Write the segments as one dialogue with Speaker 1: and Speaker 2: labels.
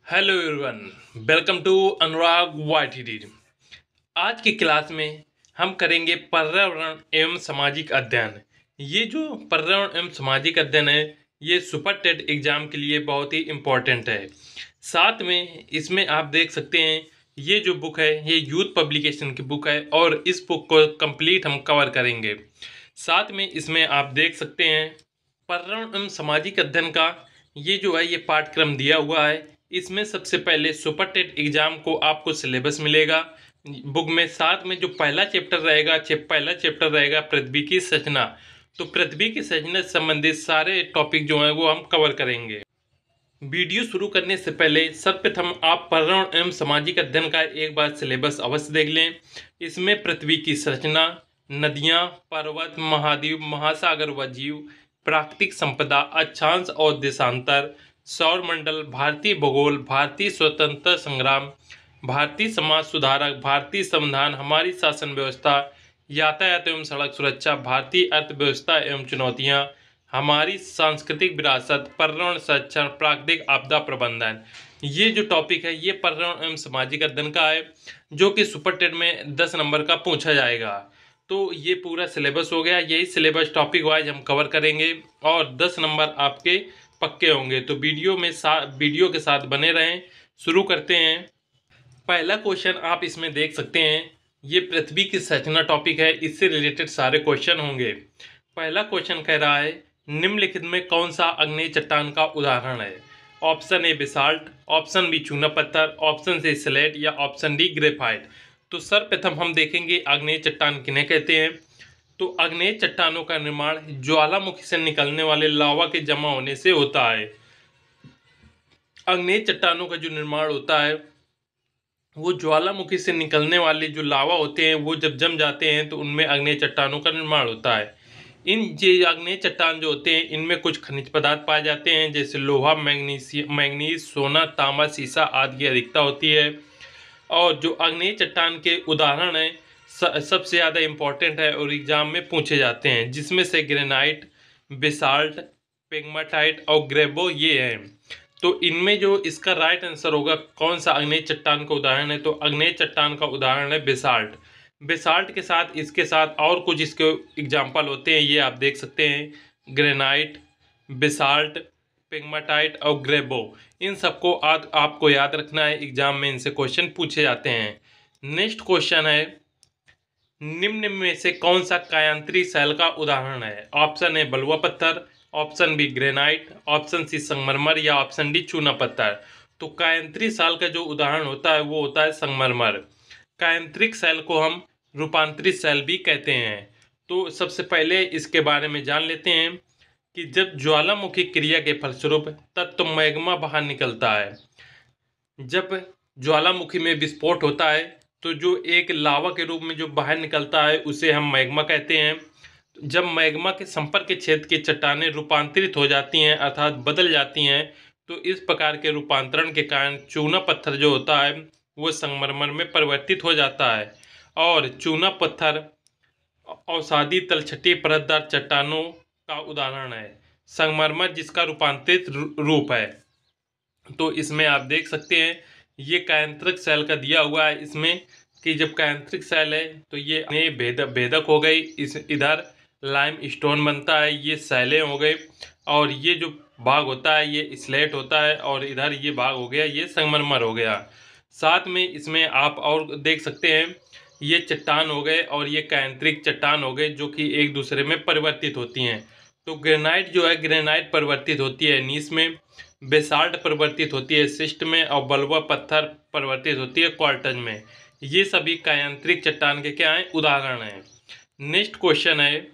Speaker 1: Hello everyone, welcome to Anurag YTD. आज की class में हम करेंगे पर्यावरण एवं सामाजिक अध्ययन। ये जो पर्यावरण एवं सामाजिक अध्ययन है, ये सुपर टेट एग्जाम के लिए बहुत ही इम्पोर्टेंट है। साथ में इसमें आप देख सकते हैं, ये जो बुक है ये यूथ पब्लिकेशन की बुक है और इस बुक को कंप्लीट हम कवर करेंगे। साथ में इसमें आप देख सकते हैं पर्यावरण एवं सामाजिक अध्ययन का ये जो है ये पाठ्यक्रम दिया हुआ है। इसमें सबसे पहले सुपर टेट एग्जाम को आपको सिलेबस मिलेगा बुक में। साथ में जो पहला चैप्टर रहेगा पृथ्वी की संरचना। तो पृथ्वी की संरचना से संबंधित सारे टॉपिक जो हैं वो हम कवर करेंगे। वीडियो शुरू करने से पहले सर्वप्रथम आप पर्यावरण एवं सामाजिक अध्ययन का एक बार सिलेबस अवश्य देख लें। इसमें पृथ्वी की संरचना, नदियां, पर्वत, महाद्वीप, महासागर व जीव, प्राकृतिक संपदा, अक्षांश और देशांतर, सौरमंडल, भारतीय भूगोल, भारतीय स्वतंत्रता संग्राम, भारतीय समाज सुधारक, भारतीय संविधान, हमारी शासन व्यवस्था, यातायात एवं सड़क सुरक्षा, भारतीय अर्थव्यवस्था एवं चुनौतियां, हमारी सांस्कृतिक विरासत, पर्यावरण संरक्षण, प्राकृतिक आपदा प्रबंधन। ये जो टॉपिक है ये पर्यावरण एवं सामाजिक अध्ययन का है, जो कि सुपर टेट में 10 नंबर का पूछा जाएगा। तो ये पूरा सिलेबस हो गया। यही सिलेबस टॉपिक वाइज हम कवर करेंगे और 10 नंबर आपके पक्के होंगे। तो वीडियो के साथ बने रहें। शुरू करते हैं। पहला क्वेश्चन आप इसमें देख सकते हैं, ये पृथ्वी की संरचना टॉपिक है, इससे रिलेटेड सारे क्वेश्चन होंगे। पहला क्वेश्चन कह रहा है निम्नलिखित में कौन सा आग्नेय चट्टान का उदाहरण है। Option A basalt, option B चूना पत्थर, ऑप्शन सी स्लेट या ऑप्शन डी ग्रेफाइट। तो सर्वप्रथम हम देखेंगे आग्नेय चट्टान किन्हें कहते हैं। तो आग्नेय चट्टानों का निर्माण ज्वालामुखी से निकलने वाले लावा के जमा होने से होता है। आग्नेय चट्टानों का जो निर्माण होता है वो ज्वालामुखी से निकलने वाले जो लावा होते हैं वो जब जम जाते हैं तो उनमें आग्नेय चट्टानों का निर्माण होता है। इन ये आग्नेय चट्टान जो होते हैं इनमें कुछ खनिज पदार्थ पाए जाते हैं, जैसे लोहा, मैग्नीज, सोना, तांबा, सीसा आदि की अधिकता होती है। और जो आग्नेय चट्टान के उदाहरण हैं सबसे ज़्यादा इम्पोर्टेंट है और एग्जाम में पूछे जाते हैं, जिसमें से ग्रेनाइट, बेसाल्ट, पेग्माटाइट और ग्रेबो ये हैं। तो इनमें जो इसका राइट आंसर होगा कौन सा आग्नेय चट्टान का उदाहरण है, तो आग्नेय चट्टान का उदाहरण है बेसाल्ट। बेसाल्ट के साथ इसके साथ और कुछ इसके एग्जाम्पल होते हैं, ये आप देख सकते हैं, ग्रेनाइट, बेसाल्ट, पेग्माटाइट और ग्रेबो। इन सबको आपको याद रखना है, एग्जाम में इनसे क्वेश्चन पूछे जाते हैं। नेक्स्ट क्वेश्चन है निम्न में से कौन सा कायांत्री शैल का उदाहरण है। ऑप्शन ए बलुआ पत्थर, option B granite, option C संगमरमर या ऑप्शन डी चूना पत्थर। तो कायांत्री शैल का जो उदाहरण होता है वो होता है संगमरमर। कायांत्रिक शैल को हम रूपांतरित शैल भी कहते हैं। तो सबसे पहले इसके बारे में जान लेते हैं कि जब ज्वालामुखी क्रिया के फलस्वरूप तत्व मैग्मा बाहर निकलता है, जब ज्वालामुखी में विस्फोट होता है तो जो एक लावा के रूप में जो बाहर निकलता है उसे हम मैग्मा कहते हैं। जब मैग्मा के संपर्क के क्षेत्र की चट्टानें रूपांतरित हो जाती हैं अर्थात बदल जाती हैं, तो इस प्रकार के रूपांतरण के कारण चूना पत्थर जो होता है वो संगमरमर में परिवर्तित हो जाता है। और चूना पत्थर औषधि तलछटी परतदार चट्टानों का उदाहरण है, संगमरमर जिसका रूपांतरित रूप है। तो इसमें आप देख सकते हैं ये कायांत्रिक शैल का दिया हुआ है इसमें कि जब कायांत्रिक शैल है तो ये भेदक हो गई, इस इधर लाइम स्टोन बनता है, ये शैलें हो गई, और ये जो भाग होता है ये स्लेट होता है, और इधर ये भाग हो गया ये संगमरमर हो गया। साथ में इसमें आप और देख सकते हैं ये चट्टान हो गए और ये कायांत्रिक चट्टान हो गए जो कि एक दूसरे में परिवर्तित होती हैं। तो ग्रेनाइट जो है ग्रेनाइट परिवर्तित होती है नीस में, बेसाल्ट परिवर्तित होती है सिस्ट में, और बलुआ पत्थर परिवर्तित होती है क्वार्टज में। ये सभी कायांत्रिक चट्टान के क्या हैं, उदाहरण हैं। नेक्स्ट क्वेश्चन है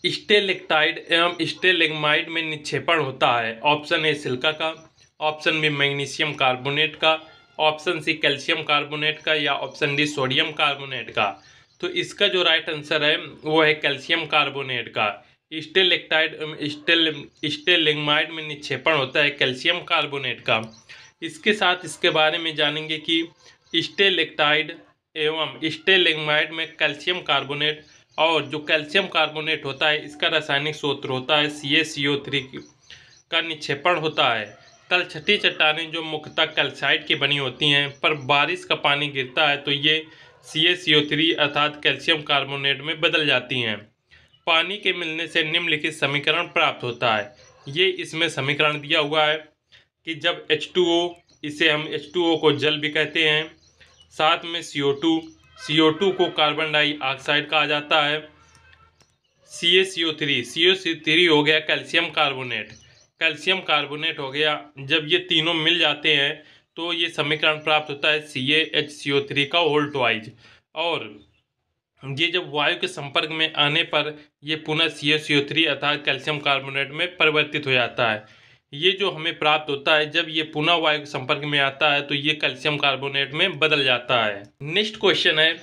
Speaker 1: स्टेलेक्टाइड एवं स्टेलेग्माइट में निक्षेपण होता है। ऑप्शन ए सिलिका का, ऑप्शन बी मैग्नीशियम कार्बोनेट का, ऑप्शन सी कैल्शियम कार्बोनेट का या ऑप्शन डी सोडियम कार्बोनेट का। तो इसका जो राइट आंसर है वो है कैल्शियम कार्बोनेट का। स्टेलेक्टाइड स्टेलेग्माइट में निक्षेपण होता है कैल्शियम कार्बोनेट का। इसके साथ इसके बारे में जानेंगे कि स्टेलेक्टाइड एवं स्टेलेग्माइट में कैल्शियम कार्बोनेट, और जो कैल्शियम कार्बोनेट होता है इसका रासायनिक सूत्र होता है CaCO3 का निक्षेपण होता है। तलछटी चट्टानें जो मुख्यतः कैल्साइट की बनी होती हैं, पर बारिश का पानी गिरता है तो ये CaCO3 अर्थात कैल्शियम कार्बोनेट में बदल जाती हैं। पानी के मिलने से निम्नलिखित समीकरण प्राप्त होता है। ये इसमें समीकरण दिया हुआ है कि जब H2O, इसे हम H2O को जल भी कहते हैं, साथ में CO2 को कार्बन डाइऑक्साइड कहा जाता है, CaCO3 हो गया कैल्शियम कार्बोनेट हो गया। जब ये तीनों मिल जाते हैं तो ये समीकरण प्राप्त होता है CaHCO3 का होल ट्वाइज, और ये जब वायु के संपर्क में आने पर ये पुनः CaCO3 अर्थात कैल्शियम कार्बोनेट में परिवर्तित हो जाता है। ये जो हमें प्राप्त होता है जब ये पुनः वायु के संपर्क में आता है तो ये कैल्शियम कार्बोनेट में बदल जाता है। नेक्स्ट क्वेश्चन है,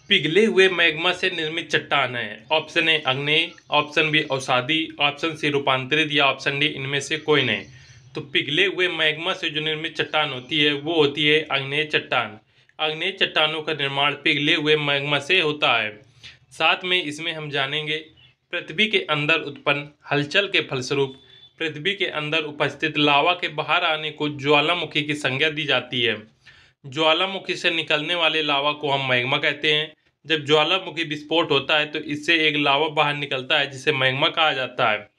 Speaker 1: पिघले हुए मैग्मा से निर्मित चट्टान है। ऑप्शन ए आग्नेय, ऑप्शन बी अवसादी, ऑप्शन सी रूपांतरित, या ऑप्शन डी इनमें से कोई नहीं। तो पिघले हुए मैग्मा से जो निर्मित चट्टान होती है वो होती है आग्नेय चट्टान। आग्नेय चट्टानों का निर्माण पिघले हुए मैग्मा से होता है। साथ में इसमें हम जानेंगे पृथ्वी के अंदर उत्पन्न हलचल के फलस्वरूप पृथ्वी के अंदर उपस्थित लावा के बाहर आने को ज्वालामुखी की संज्ञा दी जाती है। ज्वालामुखी से निकलने वाले लावा को हम मैग्मा कहते हैं। जब ज्वालामुखी विस्फोट होता है तो इससे एक लावा बाहर निकलता है जिसे मैग्मा कहा जाता है।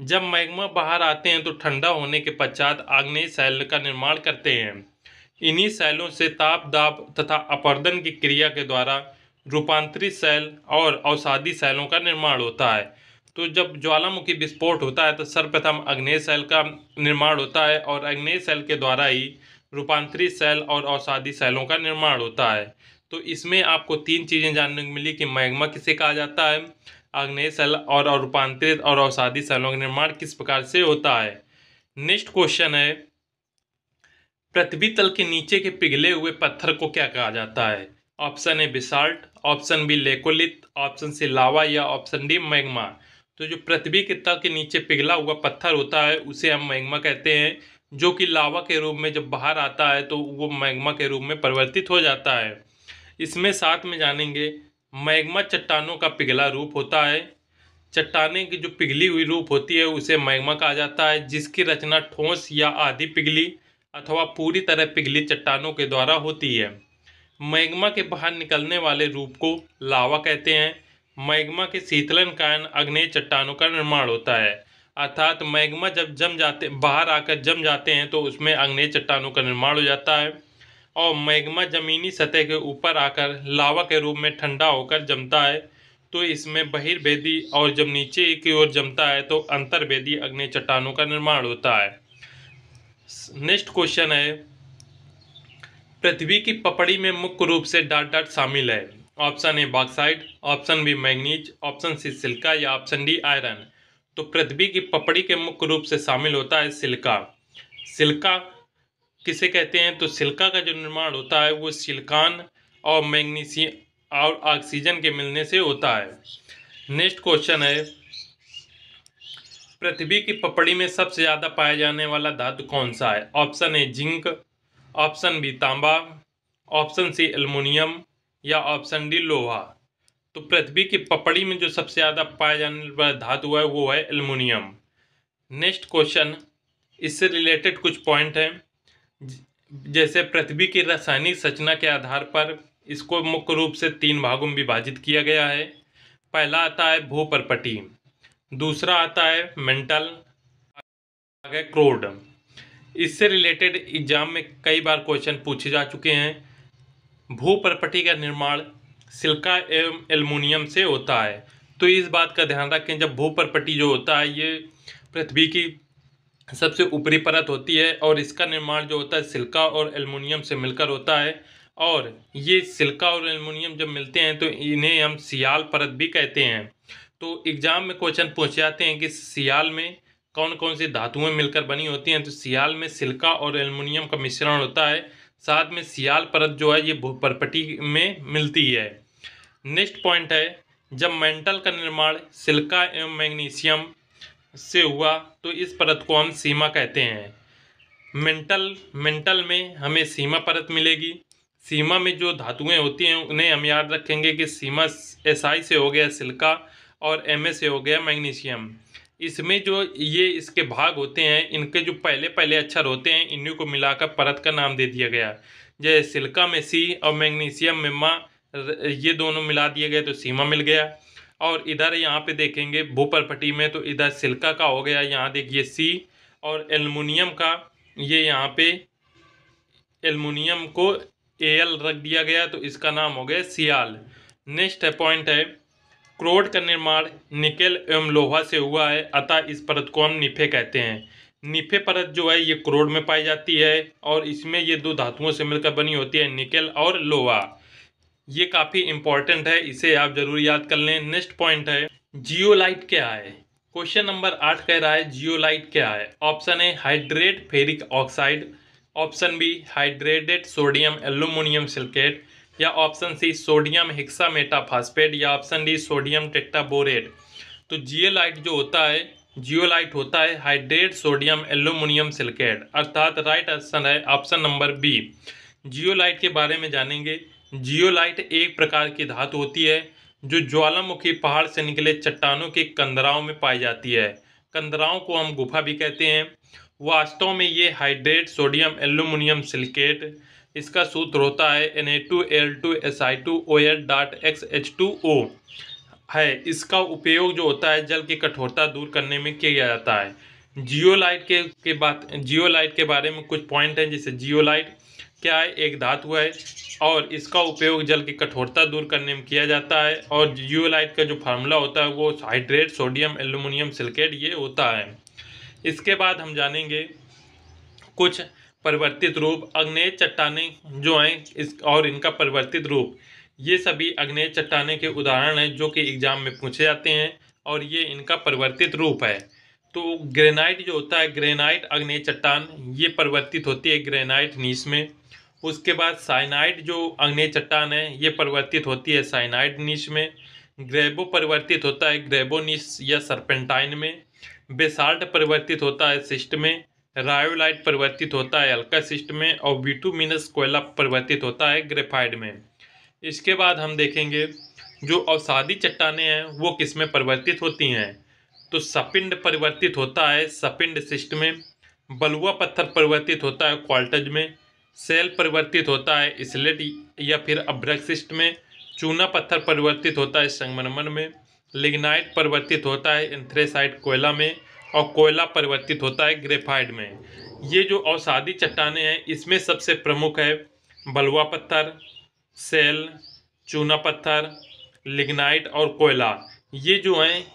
Speaker 1: जब मैग्मा बाहर आते हैं तो ठंडा होने के पश्चात आग्नेय शैल का निर्माण करते हैं। इन्हीं शैलों से ताप दाब तथा अपरदन की क्रिया के द्वारा रूपांतरित शैल और अवसादी शैलों का निर्माण होता है। तो जब ज्वालामुखी विस्फोट होता है तो सर्वप्रथम आग्नेय शैल का निर्माण होता है और आग्नेय शैल के द्वारा ही रूपांतरित शैल और अवसादी शैलों का निर्माण होता है। तो इसमें आपको तीन चीज़ें जानने को मिली कि मैग्मा किसे कहा जाता है, आग्नेय शैल और रूपांतरित और अवसादी शैलों का निर्माण किस प्रकार से होता है। नेक्स्ट क्वेश्चन है, पृथ्वी तल के नीचे के पिघले हुए पत्थर को क्या कहा जाता है। Option A basalt, option B laccolith, option C lava, या ऑप्शन डी मैग्मा। तो जो पृथ्वी के तल के नीचे पिघला हुआ पत्थर होता है उसे हम मैग्मा कहते हैं, जो कि लावा के रूप में जब बाहर आता है तो वो मैग्मा के रूप में परिवर्तित हो जाता है। इसमें साथ में जानेंगे मैग्मा चट्टानों का पिघला रूप होता है। चट्टानें की जो पिघली हुई रूप होती है उसे मैग्मा कहा जाता है, जिसकी रचना ठोस या आधी पिघली अथवा पूरी तरह पिघली चट्टानों के द्वारा होती है। मैग्मा के बाहर निकलने वाले रूप को लावा कहते हैं। मैग्मा के शीतलन कारण आग्नेय चट्टानों का निर्माण होता है, अर्थात मैग्मा जब बाहर आकर जम जाते हैं तो उसमें आग्नेय चट्टानों का निर्माण हो जाता है, और मैग्मा जमीनी सतह के ऊपर आकर लावा के रूप में ठंडा होकर जमता है तो इसमें बहिर्वेदी, और जब नीचे की ओर जमता है तो अंतर्वेदी आग्नेय चट्टानों का निर्माण होता है। नेक्स्ट क्वेश्चन है, पृथ्वी की पपड़ी में मुख्य रूप से डाट शामिल है। Option A bauxite, option B manganese, option C silica, या ऑप्शन डी आयरन। तो पृथ्वी की पपड़ी के मुख्य रूप से शामिल होता है सिलिका। सिलिका किसे कहते हैं, तो सिलिका का जो निर्माण होता है वो सिलिकॉन और मैग्नीशियम और ऑक्सीजन के मिलने से होता है। नेक्स्ट क्वेश्चन है, पृथ्वी की पपड़ी में सबसे ज़्यादा पाया जाने वाला धातु कौन सा है। Option A zinc, option B तांबा, ऑप्शन सी एल्युमिनियम, या ऑप्शन डी लोहा। तो पृथ्वी की पपड़ी में जो सबसे ज़्यादा पाया जाने वाला धातु है वो है एल्युमिनियम। नेक्स्ट क्वेश्चन, इससे रिलेटेड कुछ पॉइंट हैं, जैसे पृथ्वी की रासायनिक संरचना के आधार पर इसको मुख्य रूप से 3 भागों में विभाजित किया गया है। पहला आता है भूपर्पटी, दूसरा आता है मेंटल, आगे क्रोड। इससे रिलेटेड एग्जाम में कई बार क्वेश्चन पूछे जा चुके हैं। भूपर्पटी का निर्माण सिलिका एवं एल्युमिनियम से होता है। तो इस बात का ध्यान रखें, जब भूपर्पटी जो होता है ये पृथ्वी की सबसे ऊपरी परत होती है और इसका निर्माण जो होता है सिलिका और एल्युमिनियम से मिलकर होता है, और ये सिलिका और एल्युमिनियम जब मिलते हैं तो इन्हें हम सियाल परत भी कहते हैं। तो एग्जाम में क्वेश्चन पूछे जाते हैं कि सियाल में कौन कौन सी धातुएं मिलकर बनी होती हैं। तो सियाल में सिलिका और एल्युमिनियम का मिश्रण होता है, साथ में सियाल परत जो है ये भूपर्पटी में मिलती है। नेक्स्ट पॉइंट है, जब मेंटल का निर्माण सिलिका एवं मैग्नीशियम से हुआ तो इस परत को हम सीमा कहते हैं। मेंटल में हमें सीमा परत मिलेगी। सीमा में जो धातुएं होती हैं उन्हें हम याद रखेंगे कि सीमा SI से हो गया सिलिका और MA से हो गया मैग्नीशियम। इसमें जो ये इसके भाग होते हैं, इनके जो पहले पहले अक्षर होते हैं, इन्हीं को मिलाकर परत का नाम दे दिया गया। जैसे सिलिका में सी और मैग्नीशियम में मा, ये दोनों मिला दिए गए तो सीमा मिल गया। और इधर यहाँ पे देखेंगे भूपरपटी में, तो इधर सिलिका का हो गया, यहाँ देखिए सी, और एल्युमिनियम का ये यहाँ पे एल्युमिनियम को एल रख दिया गया, तो इसका नाम हो गया सियाल। नेक्स्ट पॉइंट है, क्रोड का निर्माण निकेल एवं लोहा से हुआ है, अतः इस परत को हम निफे कहते हैं। निफे परत जो है ये क्रोड में पाई जाती है और इसमें ये दो धातुओं से मिलकर बनी होती है, निकेल और लोहा। ये काफ़ी इंपॉर्टेंट है, इसे आप जरूर याद कर लें। नेक्स्ट पॉइंट है, जियोलाइट क्या है। क्वेश्चन नंबर 8 कह रहा है जियोलाइट क्या है। Option A hydrate ferric oxide, option B hydrated sodium aluminium silicate, या ऑप्शन सी सोडियम हेक्सामेटाफॉस्फेट, या ऑप्शन डी सोडियम टेट्राबोरेट। तो जियोलाइट होता है हाइड्रेट सोडियम एल्यूमिनियम सिलिकेट, अर्थात राइट आंसर है ऑप्शन नंबर बी। जियोलाइट के बारे में जानेंगे। जियोलाइट एक प्रकार की धातु होती है जो ज्वालामुखी पहाड़ से निकले चट्टानों के कंदराओं में पाई जाती है। कंदराओं को हम गुफा भी कहते हैं। वास्तव में ये हाइड्रेट सोडियम एल्यूमिनियम सिलिकेट, इसका सूत्र होता है Na2Al2Si2OH.XH2O है। इसका उपयोग जो होता है जल की कठोरता दूर करने में किया जाता है। जियोलाइट के बारे में कुछ पॉइंट हैं, जैसे जियोलाइट क्या है, एक धातु है और इसका उपयोग जल की कठोरता दूर करने में किया जाता है। और जियोलाइट का जो फार्मूला होता है वो हाइड्रेट सोडियम एल्यूमिनियम सिलिकेट ये होता है। इसके बाद हम जानेंगे कुछ परिवर्तित रूप। आग्नेय चट्टानें जो हैं और इनका परिवर्तित रूप, ये सभी आग्नेय चट्टानें के उदाहरण हैं जो कि एग्जाम में पूछे जाते हैं और ये इनका परिवर्तित रूप है। तो ग्रेनाइट जो होता है, ग्रेनाइट आग्नेय चट्टान, ये परिवर्तित होती है ग्रेनाइट नीस में। उसके बाद साइनाइड जो आग्नेय चट्टान है ये परिवर्तित होती है साइनाइड नीस में। ग्रेबो परिवर्तित होता है ग्रेबो नीस या सर्पेंटाइन में। बेसाल्ट परिवर्तित होता है सिस्ट में। रायोलाइट परिवर्तित होता है अल्का सिस्ट में। और बिटुमिनस कोयला परिवर्तित होता है ग्रेफाइट में। इसके बाद हम देखेंगे जो अवसादी चट्टानें हैं वो किस में परिवर्तित होती हैं। तो सपिंड परिवर्तित होता है सपिंड सिस्ट में। बलुआ पत्थर परिवर्तित होता है क्वार्टज में। सेल परिवर्तित होता है स्लेट या फिर अब्रैक्सिस्ट में। चूना पत्थर परिवर्तित होता है संगमरमर में। लिग्नाइट परिवर्तित होता है एंथ्रेसाइट कोयला में। और कोयला परिवर्तित होता है ग्रेफाइट में। ये जो अवसादी चट्टानें हैं इसमें सबसे प्रमुख है बलुआ पत्थर, सेल, चूना पत्थर, लिग्नाइट और कोयला। ये जो हैं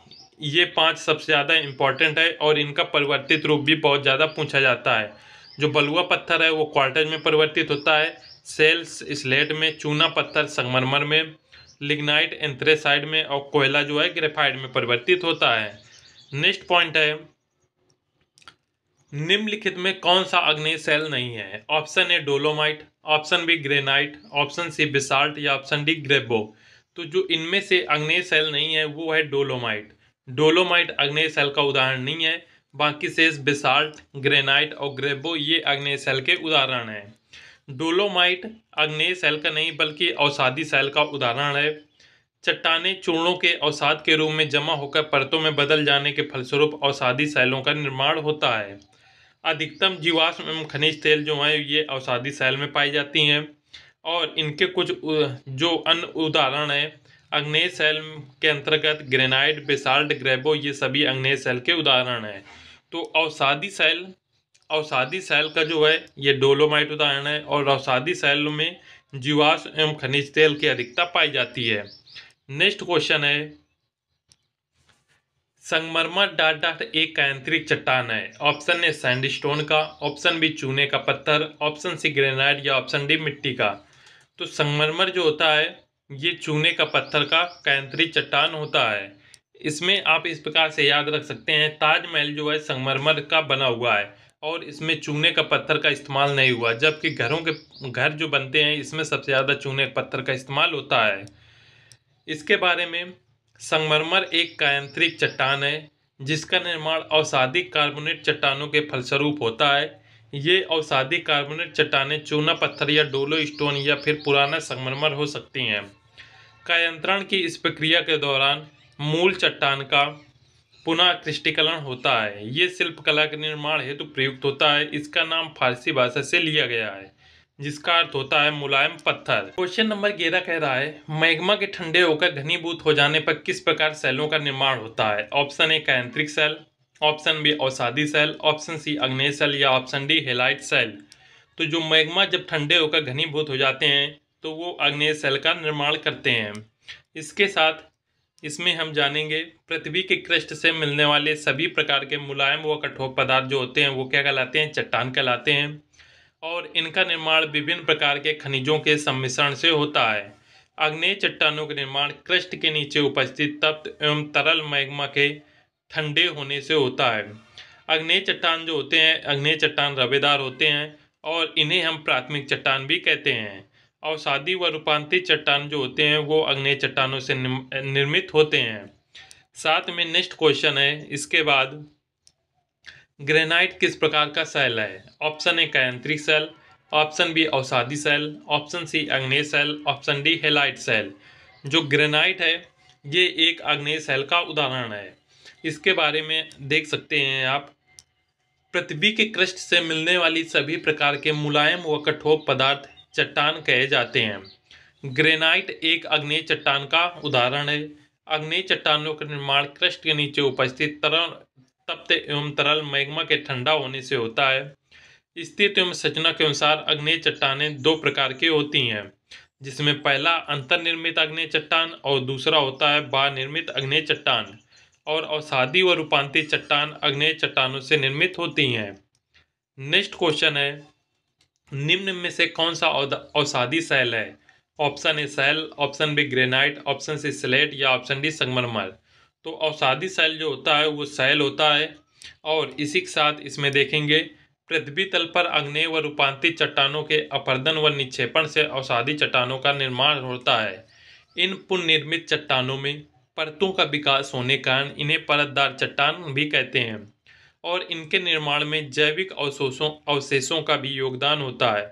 Speaker 1: ये 5 सबसे ज़्यादा इम्पॉर्टेंट है और इनका परिवर्तित रूप भी बहुत ज़्यादा पूछा जाता है। जो बलुआ पत्थर है वो क्वार्टज में परिवर्तित होता है, सेल्स स्लेट में, चूना पत्थर संगमरमर में, लिग्नाइट एंथ्रेसाइड में और कोयला जो है ग्रेफाइट में परिवर्तित होता है। नेक्स्ट पॉइंट है, निम्नलिखित में कौन सा आग्नेय सेल नहीं है। Option A dolomite, option B granite, option C basalt या ऑप्शन डी ग्रेबो। तो जो इनमें से आग्नेय सेल नहीं है वो है डोलोमाइट। डोलोमाइट आग्नेय सेल का उदाहरण नहीं है, बाकी शेष बेसाल्ट, ग्रेनाइट और ग्रेबो ये आग्नेय सेल के उदाहरण हैं। डोलोमाइट आग्नेय सेल का नहीं बल्कि अवसादी सेल का उदाहरण है। चट्टानें चूर्णों के अवसाद के रूप में जमा होकर परतों में बदल जाने के फलस्वरूप अवसादी सेलों का निर्माण होता है। अधिकतम जीवाश्म एवं खनिज तेल जो हैं ये अवसादी सेल में पाई जाती हैं। और इनके कुछ जो अन्य उदाहरण हैं आग्नेय सेल के अंतर्गत ग्रेनाइट, बेसाल्ट, ग्रेबो ये सभी आग्नेय सेल के उदाहरण हैं। तो अवसादी सेल का जो है ये डोलोमाइट उदाहरण है और अवसादी सेल में जीवाश्म एवं खनिज तेल की अधिकता पाई जाती है। नेक्स्ट क्वेश्चन है, संगमरमर डाट एक कायांतरिक चट्टान है। ऑप्शन ए सैंडस्टोन का, ऑप्शन बी चूने का पत्थर, ऑप्शन सी ग्रेनाइट या ऑप्शन डी मिट्टी का। तो संगमरमर जो होता है ये चूने का पत्थर का कायांतरिक चट्टान होता है। इसमें आप इस प्रकार से याद रख सकते हैं, ताजमहल जो है संगमरमर का बना हुआ है और इसमें चूने का पत्थर का इस्तेमाल नहीं हुआ, जबकि घर जो बनते हैं इसमें सबसे ज़्यादा चूने के पत्थर का इस्तेमाल होता है। इसके बारे में, संगमरमर एक कायांतरिक चट्टान है जिसका निर्माण अवसादी कार्बोनेट चट्टानों के फलस्वरूप होता है। ये अवसादी कार्बोनेट चट्टानें चूना पत्थर या डोलो स्टोन या फिर पुराना संगमरमर हो सकती हैं। कायांतरण की इस प्रक्रिया के दौरान मूल चट्टान का पुनः क्रिस्टलीकरण होता है। ये शिल्प कला के निर्माण हेतु प्रयुक्त होता है। इसका नाम फारसी भाषा से लिया गया है, जिसका अर्थ होता है मुलायम पत्थर। क्वेश्चन नंबर 11 कह रहा है मैग्मा के ठंडे होकर घनीभूत हो जाने पर किस प्रकार सेलों का निर्माण होता है। ऑप्शन ए कैंत्रिक सेल, ऑप्शन बी अवसादी सेल, ऑप्शन सी आग्नेय सेल या ऑप्शन डी हेलाइट सेल। तो जो मैग्मा जब ठंडे होकर घनीभूत हो जाते हैं तो वो आग्नेय सेल का निर्माण करते हैं। इसके साथ इसमें हम जानेंगे पृथ्वी के क्रस्ट से मिलने वाले सभी प्रकार के मुलायम व कठोर पदार्थ जो होते हैं वो क्या कहलाते हैं, चट्टान कहलाते हैं। और इनका निर्माण विभिन्न प्रकार के खनिजों के सम्मिश्रण से होता है। आग्नेय चट्टानों का निर्माण क्रस्ट के नीचे उपस्थित तप्त एवं तरल मैग्मा के ठंडे होने से होता है। आग्नेय चट्टान जो होते हैं, आग्नेय चट्टान रवेदार होते हैं और इन्हें हम प्राथमिक चट्टान भी कहते हैं। अवसादी व रूपांतरित चट्टान जो होते हैं वो आग्नेय चट्टानों से निर्मित होते हैं। साथ में नेक्स्ट क्वेश्चन है इसके बाद, ग्रेनाइट किस प्रकार का सेल है। ऑप्शन ए कैंत्रिक सेल, ऑप्शन बी अवसादी सेल, ऑप्शन सी आग्नेय सेल, ऑप्शन डी हेलाइट सेल। जो ग्रेनाइट है ये एक आग्नेय सेल का उदाहरण है। इसके बारे में देख सकते हैं आप, पृथ्वी के क्रस्ट से मिलने वाली सभी प्रकार के मुलायम व कठोर पदार्थ चट्टान कहे जाते हैं। ग्रेनाइट एक आग्नेय चट्टान का उदाहरण है। आग्नेय चट्टानों का निर्माण क्रस्ट के नीचे उपस्थित तप्त एवं तरल मैग्मा के ठंडा होने से होता है। स्थिति एवं संरचना के अनुसार आग्नेय चट्टानें दो प्रकार की होती हैं, जिसमें पहला अंतर्निर्मित आग्नेय चट्टान और दूसरा होता है बाह्य निर्मित आग्नेय चट्टान। और अवसादी व रूपांतरित चट्टान आग्नेय चट्टानों से निर्मित होती हैं। नेक्स्ट क्वेश्चन है, निम्न में से कौन सा अवसादी सेल है। Option A shale, option B granite, option C slate या ऑप्शन डी संगमरमर। तो अवसादी सेल जो होता है वो सेल होता है। और इसी के साथ इसमें देखेंगे पृथ्वी तल पर आग्नेय व रूपांतरित चट्टानों के अपरदन व निक्षेपण से अवसादी चट्टानों का निर्माण होता है। इन पुनर्निर्मित चट्टानों में परतों का विकास होने के कारण इन्हें परतदार चट्टान भी कहते हैं। और इनके निर्माण में जैविक अवशेषों का भी योगदान होता है।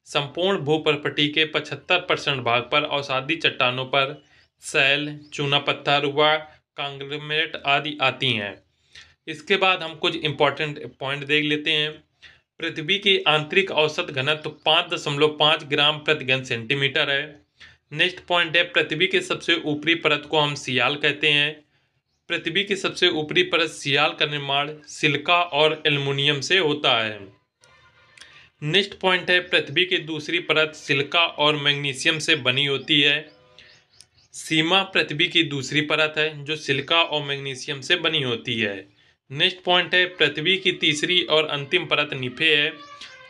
Speaker 1: संपूर्ण भूप्रपटी के 75% भाग पर अवसादी चट्टानों पर सेल, चूना पत्थर व कांग्लोमेरेट आदि आती हैं। इसके बाद हम कुछ इंपॉर्टेंट पॉइंट देख लेते हैं। पृथ्वी की आंतरिक औसत घनत्व 5.5 ग्राम प्रति घन सेंटीमीटर है। नेक्स्ट पॉइंट है, पृथ्वी के सबसे ऊपरी परत को हम सियाल कहते हैं। पृथ्वी की सबसे ऊपरी परत सियाल का निर्माण सिलिका और एल्युमिनियम से होता है। नेक्स्ट पॉइंट है, पृथ्वी की दूसरी परत सिलिका और मैग्नीशियम से बनी होती है। सीमा पृथ्वी की दूसरी परत है जो सिलिका और मैग्नीशियम से बनी होती है। नेक्स्ट पॉइंट है, पृथ्वी की तीसरी और अंतिम परत निफे है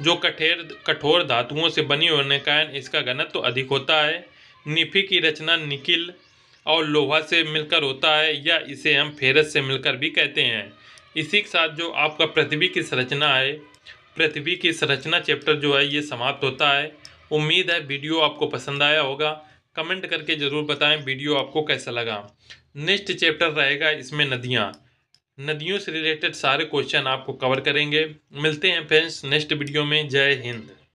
Speaker 1: जो कठोर धातुओं से बनी होने के कारण इसका घनत्व अधिक होता है। निफे की रचना निकिल और लोहा से मिलकर होता है या इसे हम फेरस से मिलकर भी कहते हैं। इसी के साथ जो आपका पृथ्वी की संरचना है, पृथ्वी की संरचना चैप्टर जो है ये समाप्त होता है। उम्मीद है वीडियो आपको पसंद आया होगा। कमेंट करके ज़रूर बताएं वीडियो आपको कैसा लगा। नेक्स्ट चैप्टर रहेगा इसमें नदियों से रिलेटेड सारे क्वेश्चन आपको कवर करेंगे। मिलते हैं फ्रेंड्स नेक्स्ट वीडियो में। जय हिंद।